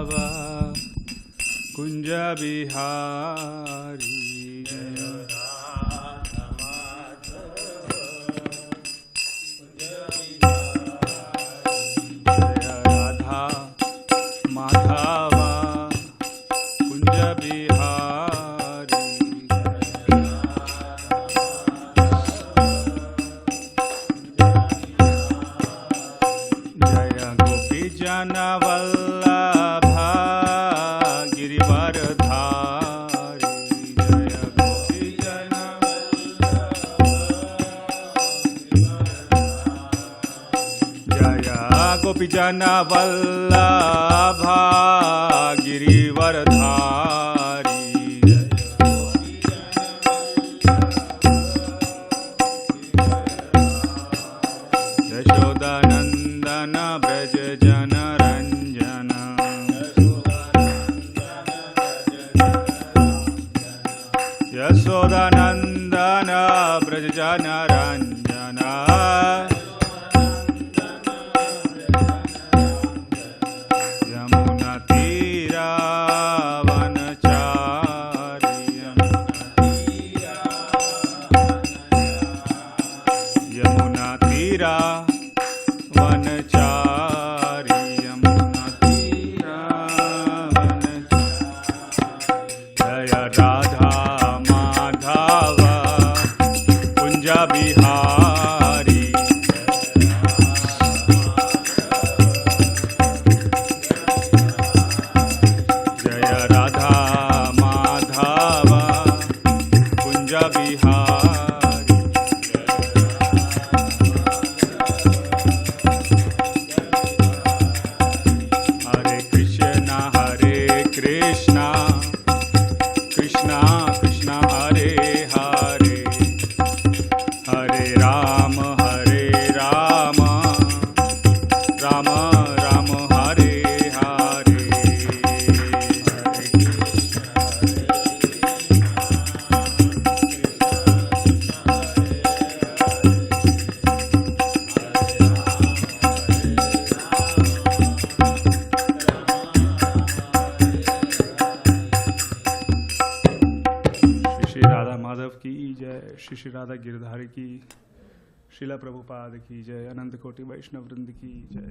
Madhava Kunja Bihari Jaya Radha Madhava Kunja Bihari Jaya Gopi Jana Vallabha Girivardhari Jaya Gopi Jana Jaya Gopi Jana Vallabha Girivardhari Yashodanandana Braj Jana Ranjana Yashodanandana Braj Jana Ranjana Yamuna Tira Vanachari Yamuna Tira Vanachari Yamuna Tira Vanachari Jaya Radha Madhava Kunja Bihari Jaya Radha Madhava Kunja Bihari Hare Krishna Krishna Krishna Hare Hare Hare Rama Rama Rama Hare Hare Shri Radha Madhav की जय, श्री राधा गिरधारी की, श्रीला प्रभुपाद की जय, अनंत कोटि वैष्णव वृंद की जय।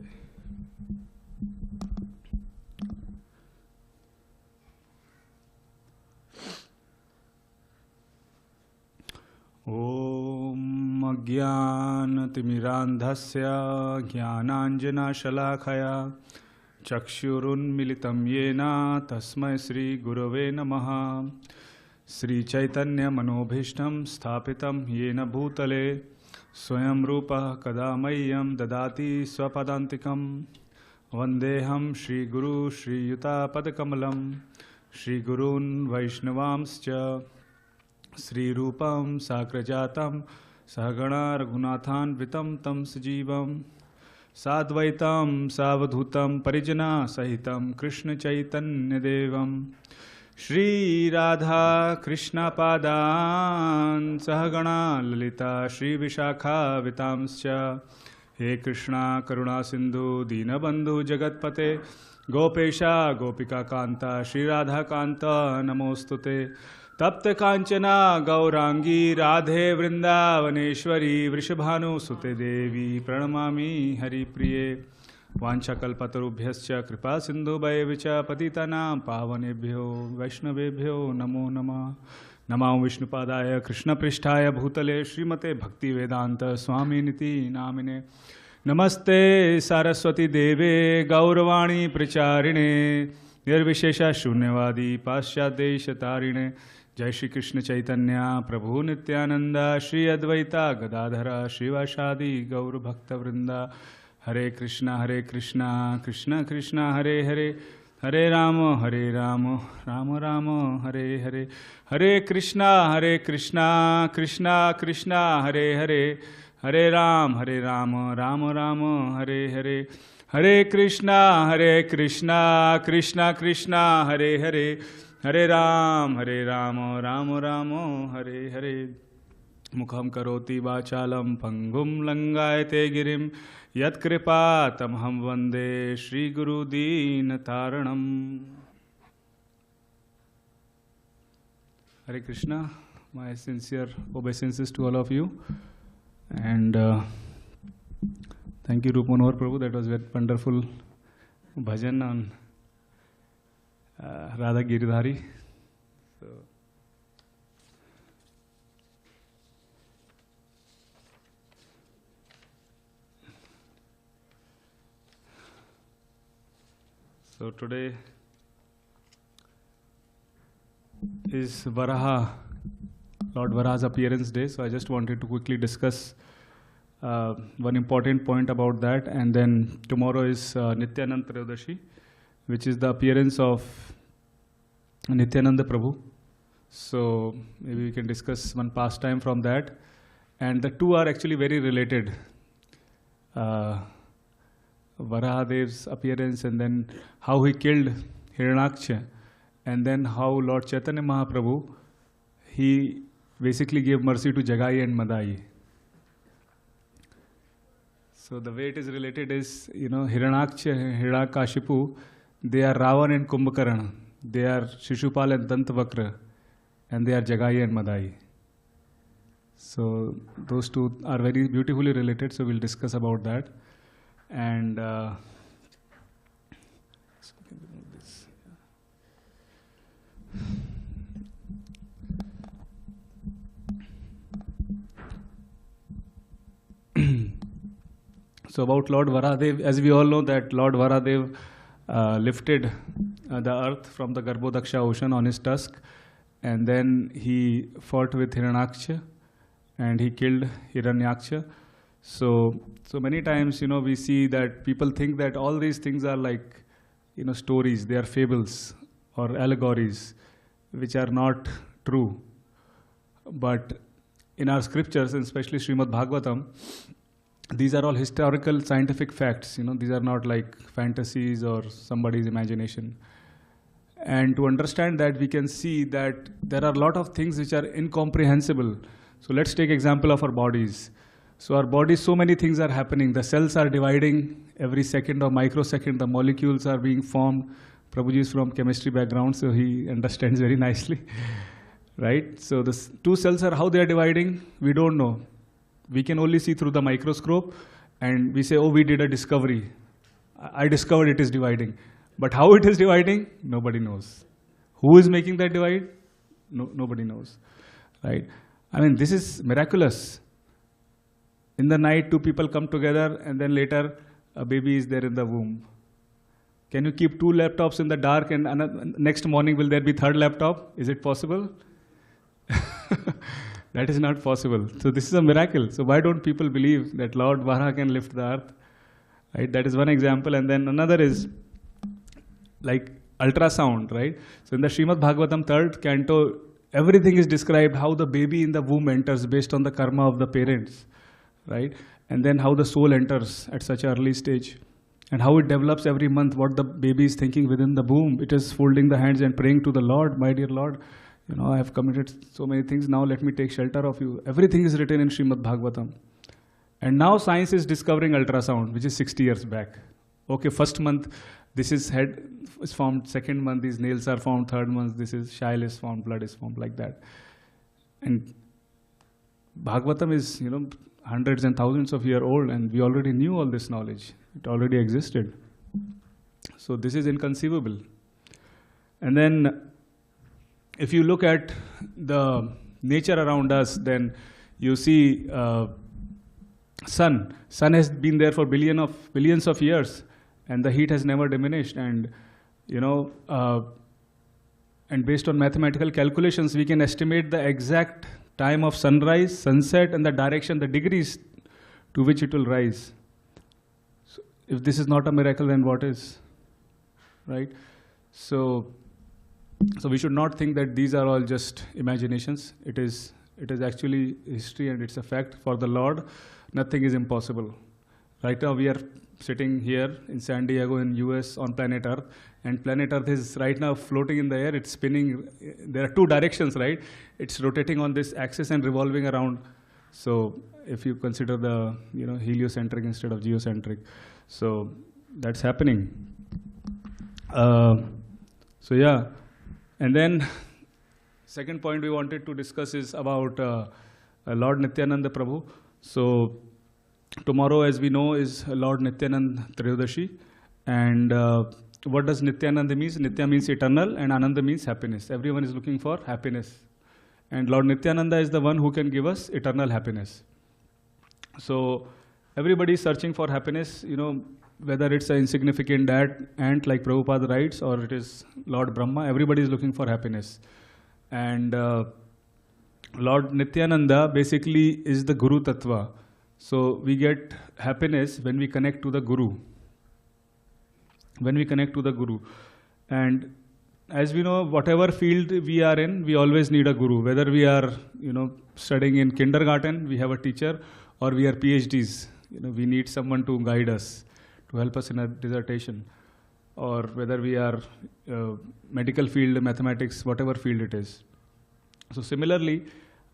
ओम अज्ञानतिमिरान्धस्य ज्ञानाञ्जनशलाखया चक्षुरुन्मिलितं येन तस्मै श्रीगुरवे नमः। श्रीचैतन्यमनोभीष्टं स्थापितं येन भूतले स्वयं रूपः कदा मह्यं ददाति स्वपदान्तिकं। वन्देऽहं श्रीगुरु श्रीयुतापदकमलं श्रीगुरून् वैष्णवांश्च श्रीरूपं साग्रजातं सहगणा रघुनाथान्वितं तं सजीवं साद्वैतं सावधूतं परिजना सहितं कृष्णचैतन्यदेवं श्रीराधा कृष्णपादान् सहगणा ललिता श्रीविशाखावितांश्च। हे कृष्णा करुणा सिंधु दीनबंधु जगत्पते गोपेशा गोपिका कांता श्रीराधा कांता नमोस्तुते। तप्त कांचना गौरांगी राधे वृंदावनेश्वरी वृषभानुसुते देवी प्रणमामि हरिप्रिये। वाञ्छाकल्पतरुभ्यश्च कृपा सिन्धुभैव च पतितानां पावनेभ्यो वैष्णवेभ्यो नमो नमः। नमो विष्णुपादाय कृष्णपृष्ठाय भूतले श्रीमते भक्तिवेदांत स्वामिनिति नामिने। नमस्ते सारस्वती देवे गौरवाणी प्रचारिणे निर्विशेष शून्यवादी पाश्चात्यदेशतारिणे। जय श्री कृष्ण चैतन्य प्रभु नित्यानंद श्री अद्वैता गदाधरा श्रीवासादि गौर भक्तवृंदा। हरे कृष्णा कृष्ण कृष्ण हरे हरे हरे राम राम राम हरे हरे। हरे कृष्णा कृष्ण कृष्ण हरे हरे हरे राम राम राम हरे हरे। हरे Krishna Krishna Krishna Hare Hare Hare Ram Ram Ram Hare Hare. Mukham karoti vachalam pangum langayate girim yat kripa tamham vande Shri Guru Deen Taranam. Hare Krishna, my sincere obeisances to all of you. And thank you, Rupa Manohar Prabhu. That was very wonderful bhajan on Radha Giridhari. So today is Lord Varaha's appearance day. So I just wanted to quickly discuss one important point about that. And then tomorrow is Nityananda Trayodashi, which is the appearance of Nityananda Prabhu. So maybe we can discuss one pastime from that. And the two are actually very related. Varahadev's appearance, and then how he killed Hiranyaksha, and then how Lord Chaitanya Mahaprabhu, he basically gave mercy to Jagai and Madai. So the way it is related is, Hiranyaksha and Hiranyakashipu, they are Ravan and Kumbhakarna, they are Shishupal and Dantavakra, and they are Jagai and Madai. So those two are very beautifully related, so we'll discuss about that. And so we can remove this. So about Lord Varahadeva, as we all know that Lord Varahadeva lifted the earth from the Garbhodaksha ocean on his tusk, and then he fought with Hiranyaksha and he killed Hiranyaksha. So many times, we see that people think that all these things are like, stories, they are fables or allegories, which are not true. But in our scriptures, and especially Srimad Bhagavatam, these are all historical scientific facts, these are not like fantasies or somebody's imagination. And to understand that, we can see that there are a lot of things which are incomprehensible. So let's take example of our bodies. So our body, so many things are happening. The cells are dividing every second or microsecond. The molecules are being formed. Prabhuji is from chemistry background, so he understands very nicely, right? So the two cells are, how they are dividing, we don't know. We can only see through the microscope, and we say, oh, we did a discovery. I discovered it is dividing. But how it is dividing, nobody knows. Who is making that divide? Nobody knows, right? I mean, this is miraculous. In the night, two people come together, and then later a baby is there in the womb. Can you keep two laptops in the dark, and next morning will there be third laptop? Is it possible? That is not possible. So this is a miracle. So why don't people believe that Lord Varaha can lift the earth? Right? That is one example. And then another is like ultrasound, right? So in the Srimad Bhagavatam 3rd canto, everything is described, how the baby in the womb enters based on the karma of the parents. Right? And then how the soul enters at such an early stage, and how it develops every month, what the baby is thinking within the womb. It is folding the hands and praying to the Lord, my dear Lord, I have committed so many things, now let me take shelter of you. Everything is written in Srimad Bhagavatam. And now science is discovering ultrasound, which is 60 years back. Okay, first month, this is head is formed, second month, these nails are formed, third month, this is chyle is formed, blood is formed, like that. And Bhagavatam is, hundreds and thousands of years old, and we already knew all this knowledge. It already existed. So this is inconceivable. And then if you look at the nature around us, then you see sun. Sun has been there for billions of years, and the heat has never diminished. And and based on mathematical calculations, we can estimate the exact time of sunrise, sunset, and the direction, the degrees to which it will rise. So if this is not a miracle, then what is? Right? So we should not think that these are all just imaginations. It is actually history, and it's a fact. For the Lord, nothing is impossible. Right now we are sitting here in San Diego in US on planet Earth, and planet Earth is right now floating in the air. It's spinning. There are two directions, right? It's rotating on this axis and revolving around So if you consider the heliocentric instead of geocentric, so that's happening. So yeah, and then second point we wanted to discuss is about Lord Nityananda Prabhu. So tomorrow, as we know, is Lord Nityananda Trayodashi. And what does Nityananda means? Nitya means eternal and Ananda means happiness. Everyone is looking for happiness. And Lord Nityananda is the one who can give us eternal happiness. So everybody is searching for happiness, whether it's an insignificant ant like Prabhupada writes, or it is Lord Brahma, everybody is looking for happiness. And Lord Nityananda basically is the Guru Tattva. So we get happiness when we connect to the Guru. When we connect to the Guru. And as we know, whatever field we are in, we always need a Guru. Whether we are, studying in kindergarten, we have a teacher, or we are PhDs. We need someone to guide us, to help us in a dissertation. Or whether we are medical field, mathematics, whatever field it is. So similarly,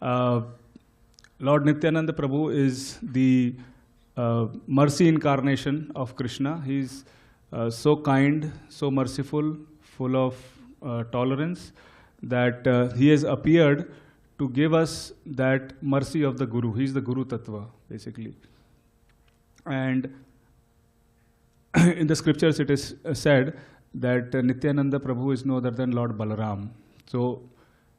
Lord Nityananda Prabhu is the mercy incarnation of Krishna. He's so kind, so merciful, full of tolerance, that he has appeared to give us that mercy of the Guru. He's the Guru Tattva, basically. And in the scriptures it is said that Nityananda Prabhu is no other than Lord Balaram. So,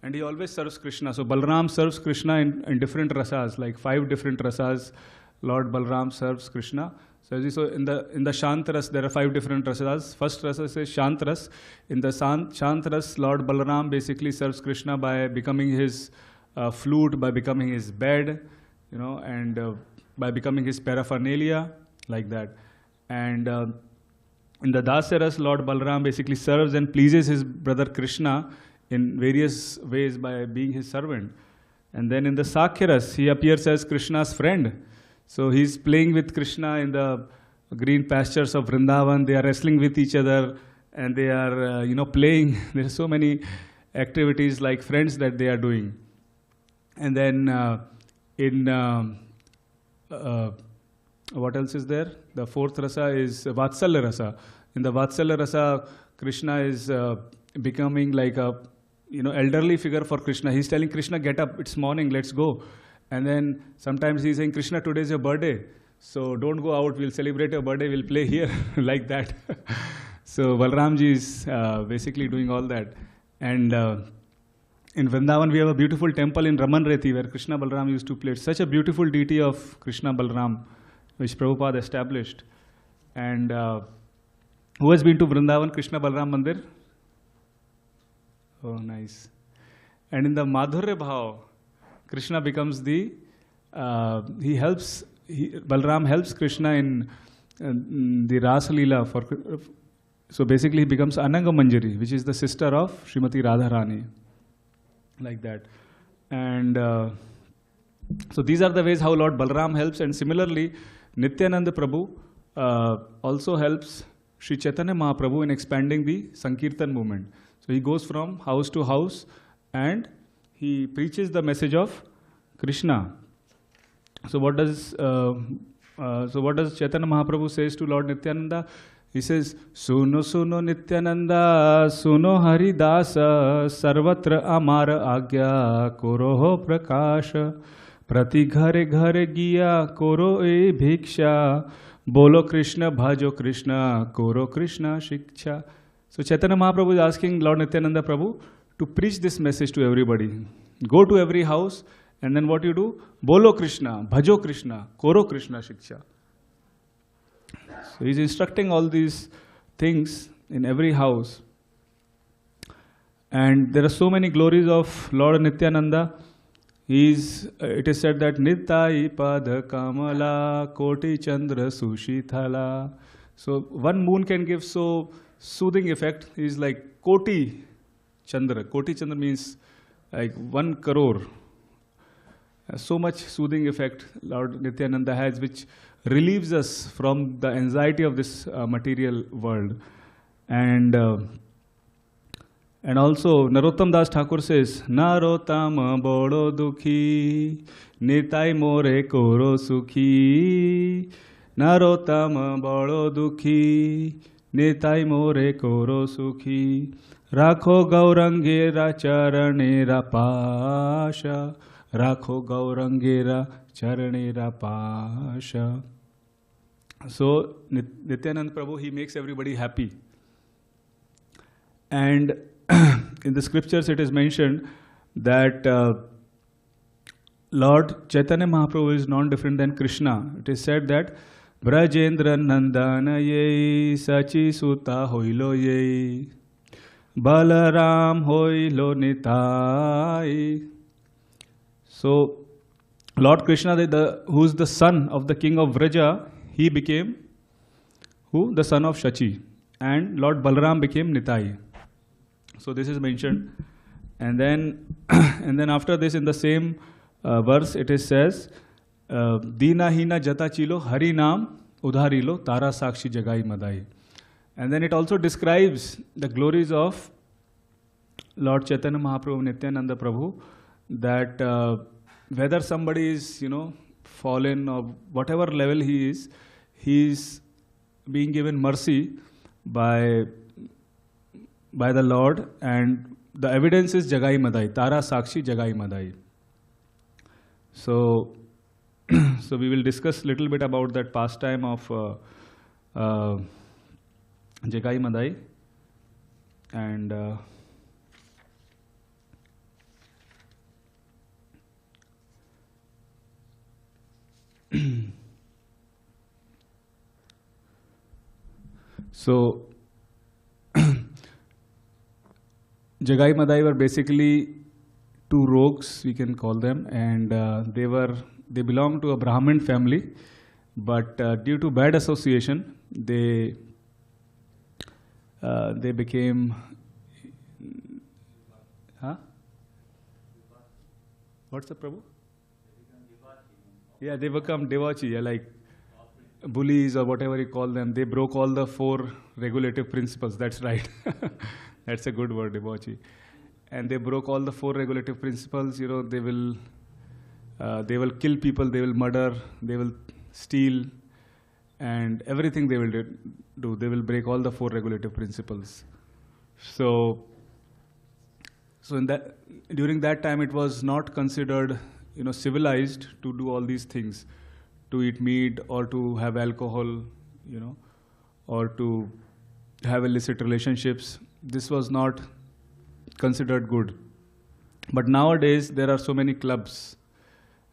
and he always serves Krishna. So Balaram serves Krishna in different rasas, like 5 different rasas. Lord Balaram serves Krishna. So in the Shant Ras, there are 5 different rasas. First rasa is Shant Ras. In the Shant Ras, Lord Balaram basically serves Krishna by becoming his flute, by becoming his bed, and by becoming his paraphernalia, like that. And in the Dasa Ras, Lord Balaram basically serves and pleases his brother Krishna in various ways by being his servant. And then in the Sakhya Ras, he appears as Krishna's friend. So he's playing with Krishna in the green pastures of Vrindavan. They are wrestling with each other, and they are, playing. There are so many activities like friends that they are doing. And then what else is there? The 4th rasa is Vatsalya rasa. In the Vatsalya rasa, Krishna is becoming like a elderly figure for Krishna. He's telling Krishna, get up, it's morning, let's go. And then sometimes he's saying, Krishna, today is your birthday, so don't go out, we'll celebrate your birthday, we'll play here, like that. So Balramji is basically doing all that. And in Vrindavan, we have a beautiful temple in Raman Reti where Krishna Balram used to play. It's such a beautiful deity of Krishna Balram, which Prabhupada established. And who has been to Vrindavan Krishna Balram Mandir? Oh, nice. And in the Madhurya Bhav, Krishna becomes Balram helps Krishna in the Rasa Leela. So basically he becomes Ananga Manjari, which is the sister of Srimati Radharani, like that. And so these are the ways how Lord Balaram helps. And similarly, Nityananda Prabhu also helps Sri Chaitanya Mahaprabhu in expanding the Sankirtan movement. So he goes from house to house and he preaches the message of Krishna. So what does Chaitanya Mahaprabhu says to Lord Nityananda? He says, Suno suno Nityananda, suno Hari Dasa, sarvatra amara agya, koroho prakasha, prati ghare ghare giya, koro e bhiksha, bolo Krishna, bhajo Krishna, koro Krishna shiksha. So Chaitanya Mahaprabhu is asking Lord Nityananda Prabhu to preach this message to everybody. Go to every house, and then what you do? Bolo Krishna, bhajo Krishna, koro Krishna shiksha. So he's instructing all these things in every house. And there are so many glories of Lord Nityananda. It is said that Nittai pada kamala koti chandra sushithala. So one moon can give so soothing effect. He's like Koti Chandra. Koti Chandra means like 1 crore. So much soothing effect Lord Nityananda has, which relieves us from the anxiety of this material world. And also Narottam Das Thakur says, Narottam bodo dukhi, Nitai more koro sukhi, Narotama balo dukhi, Nitai more koro sukhi, Rakho Gaurangera charanera pasha, Rakho Gaurangera charanera pasha. So Nityananda Prabhu, he makes everybody happy. And in the scriptures it is mentioned that Lord Chaitanya Mahaprabhu is non different than Krishna. It is said that Brajendra Nandana ye Sachi Suta hoilo ye Balaram hoilo nitai. So Lord Krishna, who is the son of the king of Vraja, he became who? The son of Shachi. And Lord Balaram became Nitai. So this is mentioned. And then after this, in the same verse, it is says, Dina hina jata chilo hari naam udharilo tara sakshi jagai madai. And then it also describes the glories of Lord Chaitanya Mahaprabhu, Nityananda Prabhu, that whether somebody is, fallen or whatever level he is being given mercy by the Lord, and the evidence is Jagai Madai, Tara Sakshi Jagai Madai. So we will discuss a little bit about that pastime of Jagai Madai. And so Jagai Madai were basically two rogues, we can call them, and they belonged to a Brahmin family, but due to bad association, they became. Huh? What's the Prabhu? Yeah, they become devachi, like bullies or whatever you call them. They broke all the 4 regulative principles. That's right. That's a good word, devachi. And they broke all the 4 regulative principles. They will kill people, they will murder, they will steal, and everything they will do. They will break all the 4 regulative principles. So during that time, it was not considered civilized to do all these things, to eat meat or to have alcohol, or to have illicit relationships. This was not considered good. But nowadays, there are so many clubs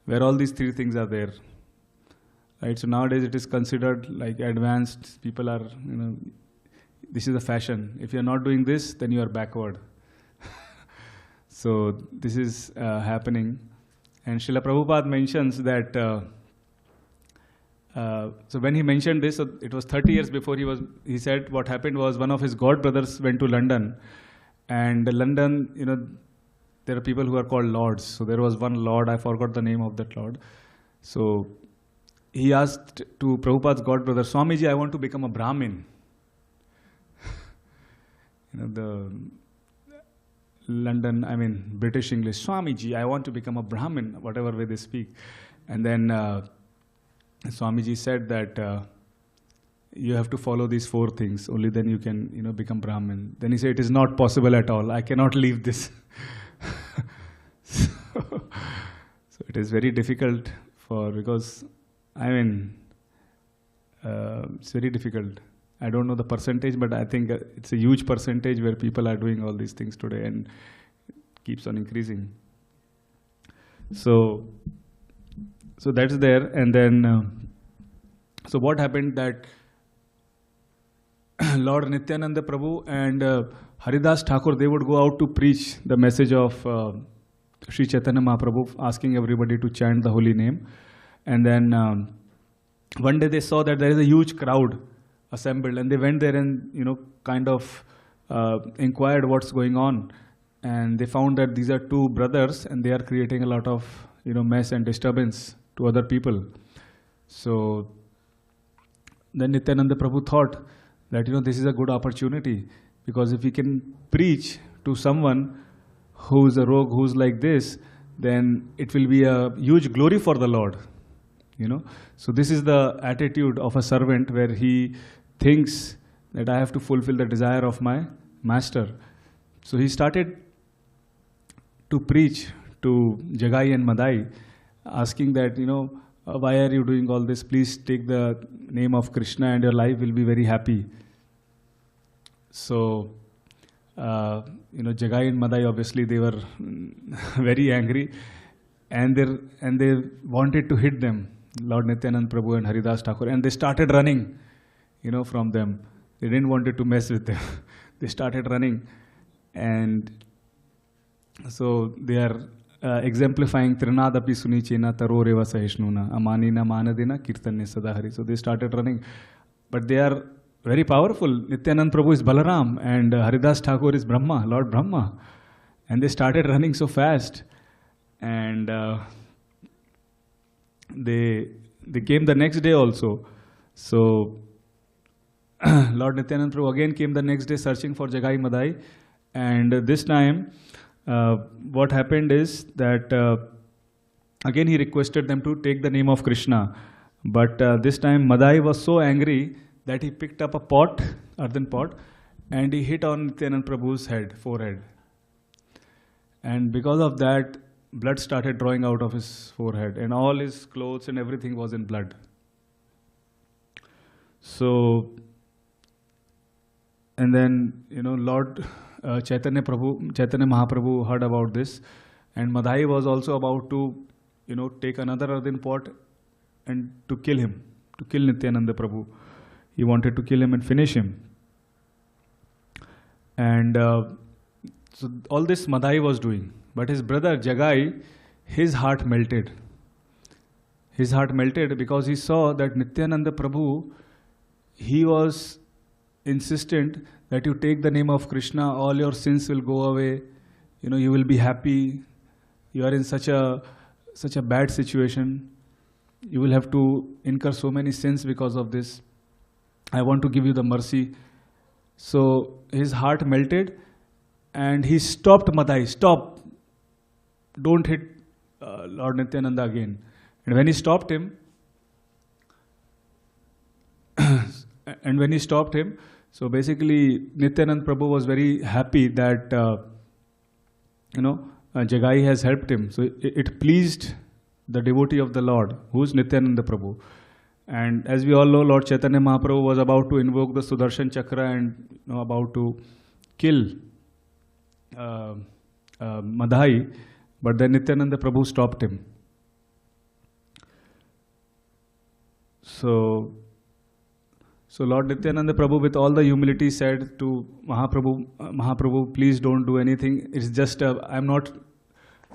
where all these 3 things are there. Right? So nowadays, it is considered like advanced. People are, this is a fashion. If you are not doing this, then you are backward. So this is happening. And Srila Prabhupada mentions that, so when he mentioned this, so it was 30 years before he said what happened was one of his god brothers went to London. And London, there are people who are called lords. So there was one lord, I forgot the name of that lord. So he asked to Prabhupada's god brother, Swamiji, I want to become a Brahmin. The British English, Swamiji, I want to become a Brahmin, whatever way they speak. And then Swamiji said that you have to follow these 4 things, only then you can become Brahmin. Then he said, it is not possible at all, I cannot leave this. So it is very difficult because it's very difficult. I don't know the percentage, but I think it's a huge percentage where people are doing all these things today, and it keeps on increasing. So that's there. And then, so what happened that Lord Nityananda Prabhu and Haridas Thakur, they would go out to preach the message of Sri Chaitanya Mahaprabhu, asking everybody to chant the holy name. And then one day they saw that there is a huge crowd assembled, and they went there and kind of inquired what's going on. And they found that these are 2 brothers, and they are creating a lot of mess and disturbance to other people. So then Nityananda Prabhu thought that this is a good opportunity, because if we can preach to someone who's a rogue, who's like this, then it will be a huge glory for the Lord. So this is the attitude of a servant, where he thinks that I have to fulfill the desire of my master. So he started to preach to Jagai and Madai, asking that, why are you doing all this? Please take the name of Krishna and your life will be very happy. So, Jagai and Madai, obviously they were very angry, and they wanted to hit them, Lord Nityananda Prabhu and Haridas Thakur, and they started running, from them. They didn't want to mess with them. They started running, and so they are exemplifying Trinadapi Sunichena Taroreva Sahishnuna Amanina Manadina Kirtanya Sadahari. So they started running, but they are very powerful. Nityananda Prabhu is Balaram and Haridas Thakur is Brahma, Lord Brahma. And they started running so fast. And they came the next day also. So Lord Nityananda Prabhu again came the next day searching for Jagai Madai. And this time, what happened is that again he requested them to take the name of Krishna. But this time Madai was so angry that he picked up a pot, earthen pot, and he hit on Nityananda Prabhu's forehead. And because of that, blood started drawing out of his forehead, and all his clothes and everything was in blood. So, and then, Lord Chaitanya Mahaprabhu heard about this, and Madai was also about to, take another earthen pot and to kill him, to kill Nityananda Prabhu. He wanted to kill him and finish him. And so all this Madai was doing. But his brother Jagai, his heart melted. His heart melted because he saw that Nityananda Prabhu, he was insistent that you take the name of Krishna, all your sins will go away, you will be happy. You are in such a bad situation. You will have to incur so many sins because of this. I want to give you the mercy. So his heart melted and he stopped Madai. Stop. Don't hit Lord Nityananda again. And when he stopped him, so basically Nityananda Prabhu was very happy that, Jagai has helped him. So it pleased the devotee of the Lord, who is Nityananda Prabhu. And as we all know, Lord Chaitanya Mahaprabhu was about to invoke the Sudarshan Chakra and about to kill Madai, but then Nityananda Prabhu stopped him. So Lord Nityananda Prabhu, with all the humility, said to Mahaprabhu, please don't do anything. It's just, I'm not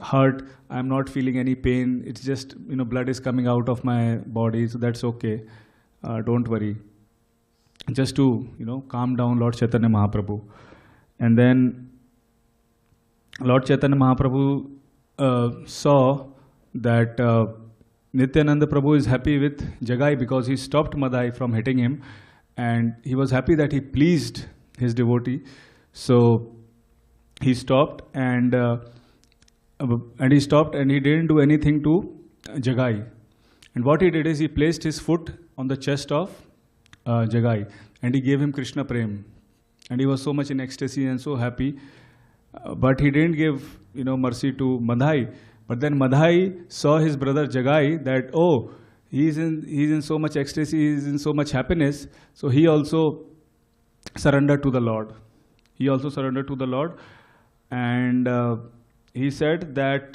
hurt, I'm not feeling any pain. It's just, blood is coming out of my body, so that's okay. Don't worry. Just to, calm down Lord Chaitanya Mahaprabhu. And then Lord Chaitanya Mahaprabhu saw that Nityananda Prabhu is happy with Jagai because he stopped Madai from hitting him, and he was happy that he pleased his devotee. So he stopped and he didn't do anything to Jagai. And what he did is he placed his foot on the chest of Jagai and he gave him Krishna Prem. And he was so much in ecstasy and so happy. But he didn't give mercy to Madai. But then Madai saw his brother Jagai that, oh, he's in so much ecstasy, he's in so much happiness. So he also surrendered to the Lord. And he said that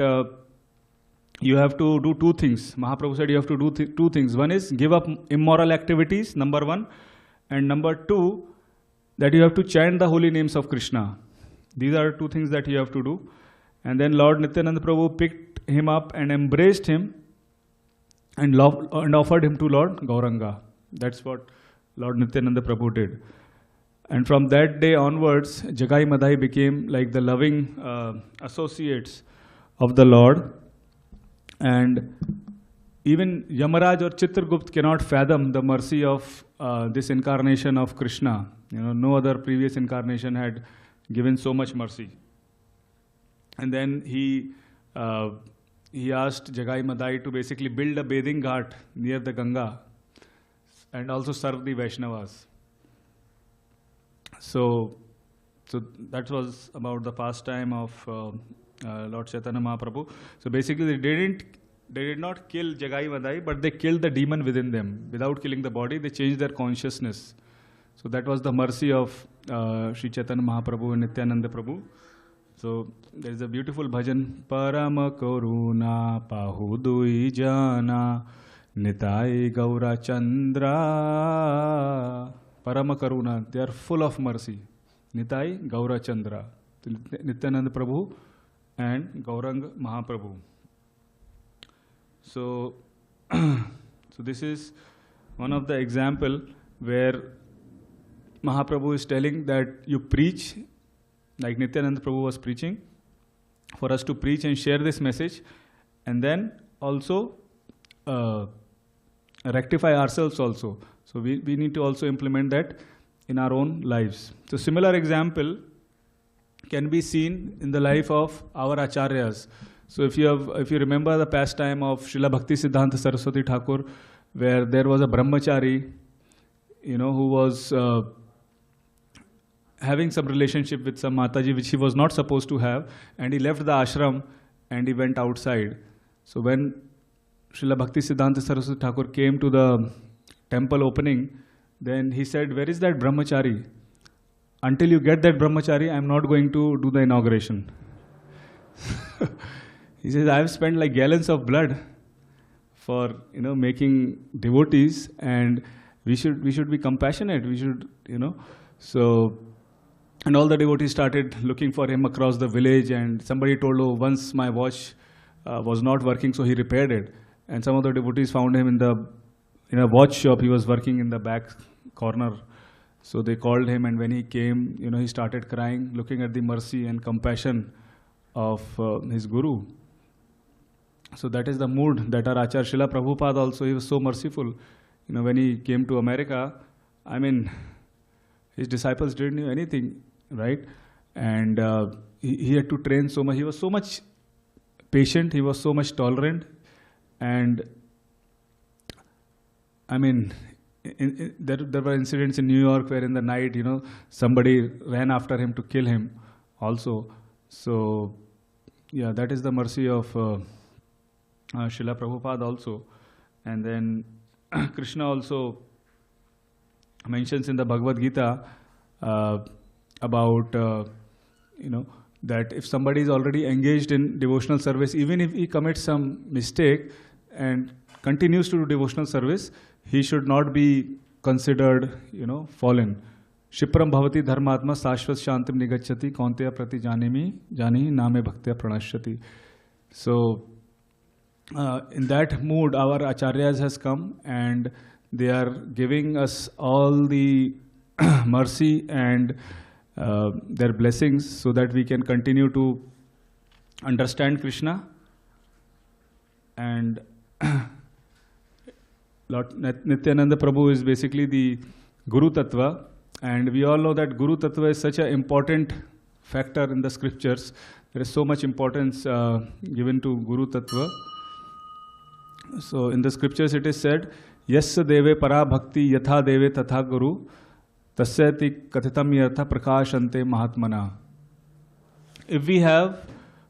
you have to do two things. Mahaprabhu said you have to do two things. One is give up immoral activities, number one. And number two, that you have to chant the holy names of Krishna. These are two things that you have to do. And then Lord Nityananda Prabhu picked him up and embraced him and offered him to Lord Gauranga. That's what Lord Nityananda Prabhu did. And from that day onwards, Jagai Madai became like the loving associates of the Lord. And even Yamaraj or Chitragupt cannot fathom the mercy of this incarnation of Krishna. No other previous incarnation had given so much mercy. And then he he asked Jagai Madai to basically build a bathing ghat near the Ganga and also serve the Vaishnavas. So that was about the pastime of Lord Chaitanya Mahaprabhu. So basically they did not kill Jagai Madai, but they killed the demon within them. Without killing the body, they changed their consciousness. So that was the mercy of Sri Chaitanya Mahaprabhu and Nityananda Prabhu. So there is a beautiful bhajan. Parama Karuna Pahudui Jana Nitai Gaura Chandra. Parama Karuna, they are full of mercy. Nitai Gaura Chandra. Nityananda Prabhu and Gauranga Mahaprabhu. So this is one of the example where Mahaprabhu is telling that you preach, like Nityananda Prabhu was preaching, for us to preach and share this message, and then also rectify ourselves also. So we need to also implement that in our own lives. So similar example can be seen in the life of our acharyas. So if you remember the pastime of Srila Bhakti Siddhanta Saraswati Thakur, where there was a brahmachari, who was having some relationship with some Mataji which he was not supposed to have, and he left the ashram and he went outside. So when Srila Bhakti Siddhanta Saraswati Thakur came to the temple opening, then he said, "Where is that brahmachari? Until you get that brahmachari, I am not going to do the inauguration." He says, "I have spent like gallons of blood for making devotees, and we should be compassionate. We should so." And all the devotees started looking for him across the village, and somebody told, "Oh, once my watch was not working, so he repaired it." And some of the devotees found him in a watch shop. He was working in the back corner. So they called him, and when he came, he started crying, looking at the mercy and compassion of his guru. So that is the mood that our Acharya Srila Prabhupada also, he was so merciful. When he came to America, his disciples didn't know anything, right? And he had to train so much. He was so much patient. He was so much tolerant. And there were incidents in New York where in the night, somebody ran after him to kill him also. So, yeah, that is the mercy of Srila Prabhupada also. And then Krishna also mentions in the Bhagavad Gita about, that if somebody is already engaged in devotional service, even if he commits some mistake and continues to do devotional service, he should not be considered, fallen. Shipram bhavati dharmatma sashvat shantim nigacchati kaunteya prati jani name bhaktya pranashyati. So, in that mood, our acharyas has come, and they are giving us all the mercy and their blessings so that we can continue to understand Krishna. And Lord Nityananda Prabhu is basically the Guru Tattva, and we all know that Guru Tattva is such an important factor in the scriptures. There is so much importance given to Guru Tattva. So in the scriptures it is said, Yasya deve para bhakti yatha deve tatha guru tasyati kathitam yartha prakashante mahatmana. If we have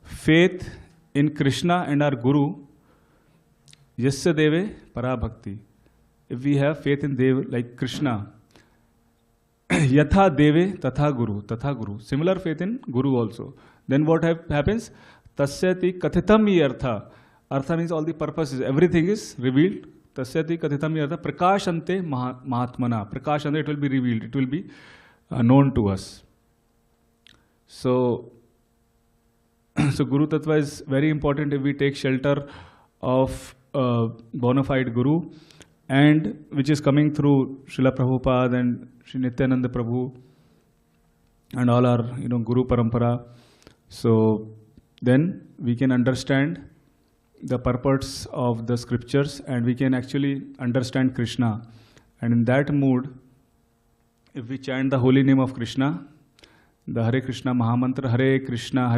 faith in Krishna and our Guru, Yasya deve para bhakti. If we have faith in Dev like Krishna, yatha deve tatha guru, similar faith in Guru also. Then what happens? Tasyati kathitam yartha. Artha means all the purposes, everything is revealed. Tasyati kathitam yartha prakashante mahatmana. Prakashante, it will be revealed, it will be known to us. So Guru Tattva is very important if we take shelter of bona fide Guru, and which is coming through Srila Prabhupada and Sri Nityananda Prabhu and all our Guru Parampara. So then we can understand the purpose of the scriptures, and we can actually understand Krishna. And in that mood, if we chant the holy name of Krishna, the Hare Krishna Mahamantra, Hare Krishna,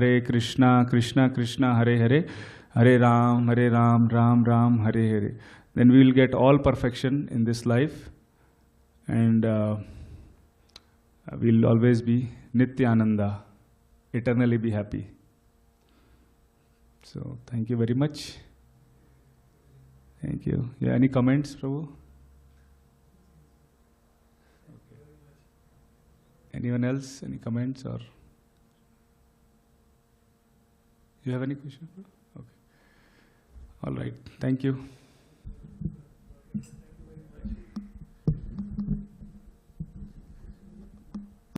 Krishna Krishna, Hare Hare, Hare Ram, Ram Ram, Hare Hare. Then we will get all perfection in this life, and we'll always be Nityananda, eternally be happy. So, thank you very much. Thank you. Yeah, any comments, Prabhu? Anyone else? Any comments or? You have any question? Okay. All right. Thank you.